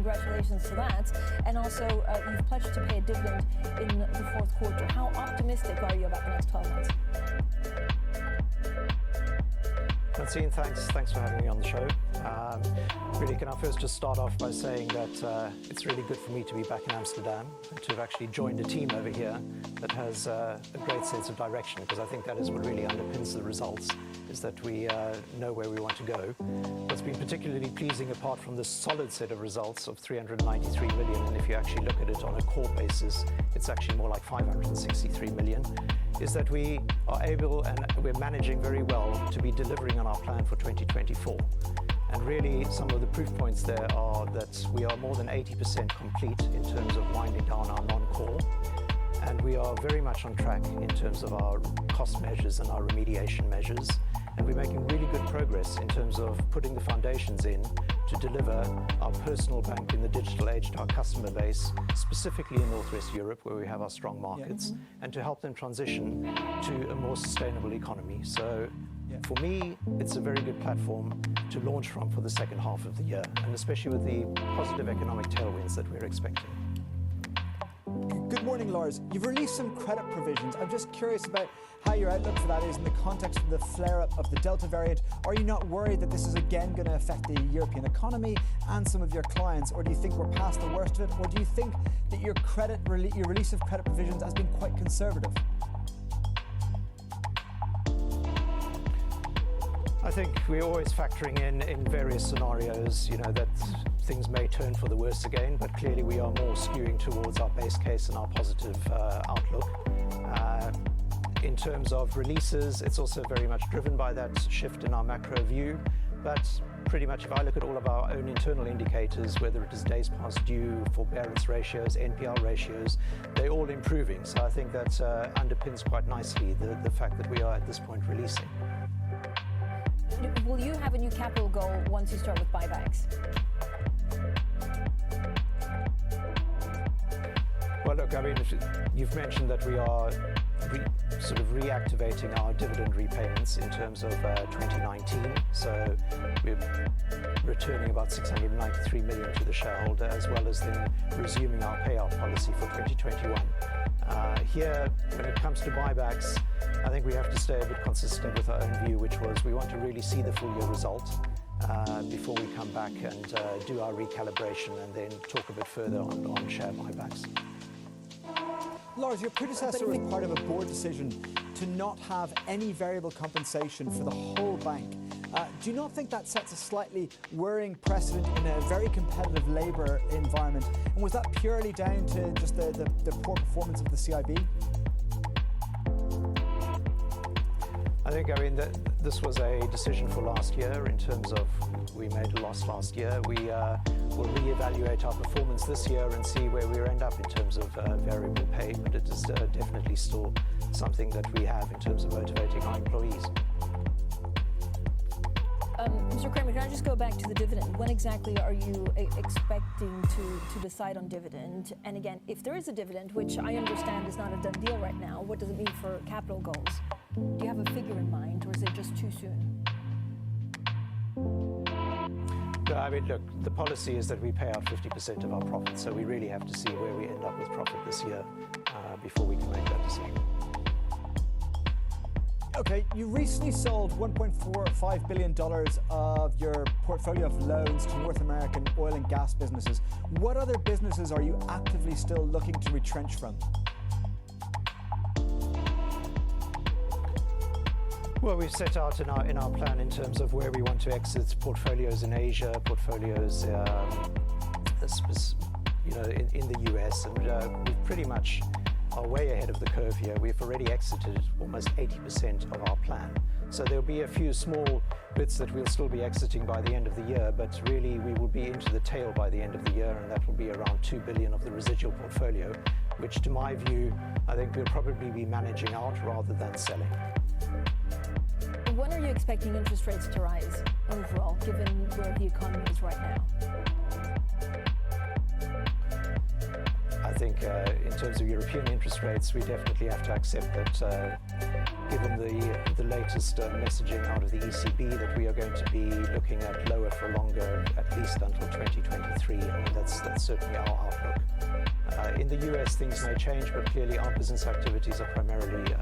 congratulations to that. And also, you've pledged to pay a dividend in the fourth quarter. How optimistic are you about the next 12 months? Francine, thanks for having me on the show. Really, can I first just start off by saying that it's really good for me to be back in Amsterdam and to have actually joined a team over here that has a great sense of direction, because I think that is what really underpins the results, is that we know where we want to go. What's been particularly pleasing, apart from this solid set of results of 393 million, and if you actually look at it on a core basis, it's actually more like 563 million, is that we are able, and we're managing very well, to be delivering on our plan for 2024. And really, some of the proof points there are that we are more than 80% complete in terms of winding down our non-core. And we are very much on track in terms of our cost measures and our remediation measures. And we're making really good progress in terms of putting the foundations in to deliver our personal bank in the digital age to our customer base, specifically in Northwest Europe, where we have our strong markets, and to help them transition to a more sustainable economy. So for me, it's a very good platform to launch from for the second half of the year, and especially with the positive economic tailwinds that we're expecting. Good morning, Lars. You've released some credit provisions. I'm just curious about how your outlook for that is in the context of the flare-up of the Delta variant. Are you not worried that this is again going to affect the European economy and some of your clients, or do you think we're past the worst of it, or do you think that your release of credit provisions has been quite conservative? I think we're always factoring in various scenarios, that things may turn for the worse again, but clearly we are more skewing towards our base case and our positive outlook. In terms of releases, it's also very much driven by that shift in our macro view, but pretty much if I look at all of our own internal indicators, whether it is days past due, forbearance ratios, NPL ratios, they're all improving. So I think that underpins quite nicely the fact that we are at this point releasing. Will you have a new capital goal once you start with buybacks? Well, look, I mean, you've mentioned that we are sort of reactivating our dividend repayments in terms of 2019. So we're returning about 693 million to the shareholder, as well as then resuming our payout policy for 2021. Here, when it comes to buybacks, I think we have to stay a bit consistent with our own view, which was we want to really see the full year result before we come back and do our recalibration and then talk a bit further on share buybacks. Lars, your predecessor was part of a board decision to not have any variable compensation for the whole bank. Do you not think that sets a slightly worrying precedent in a very competitive labour environment? And was that purely down to just the poor performance of the CIB? I think, this was a decision for last year in terms of we made a loss last year. We will reevaluate our performance this year and see where we end up in terms of variable pay, but it is definitely still something that we have in terms of motivating our employees. Mr. Kramer, can I just go back to the dividend? When exactly are you expecting to decide on dividend? And again, if there is a dividend, which I understand is not a done deal right now, what does it mean for capital goals? Do you have a figure in mind, or is it just too soon? No, look, the policy is that we pay out 50% of our profits, so we really have to see where we end up with profit this year before we can make that decision. Okay, you recently sold $1.45 billion of your portfolio of loans to North American oil and gas businesses. What other businesses are you actively still looking to retrench from? Well, we've set out in our plan in terms of where we want to exit portfolios in Asia, portfolios in the US, and we pretty much are way ahead of the curve here. We've already exited almost 80% of our plan. So there'll be a few small bits that we'll still be exiting by the end of the year, but really we will be into the tail by the end of the year, and that will be around 2 billion of the residual portfolio, which to my view, I think we'll probably be managing out rather than selling. When are you expecting interest rates to rise overall, given where the economy is right now? I think in terms of European interest rates, we definitely have to accept that given the latest messaging out of the ECB that we are going to be looking at lower for longer, at least until 2023. I mean, that's certainly our outlook. In the US, things may change, but clearly our business activities are primarily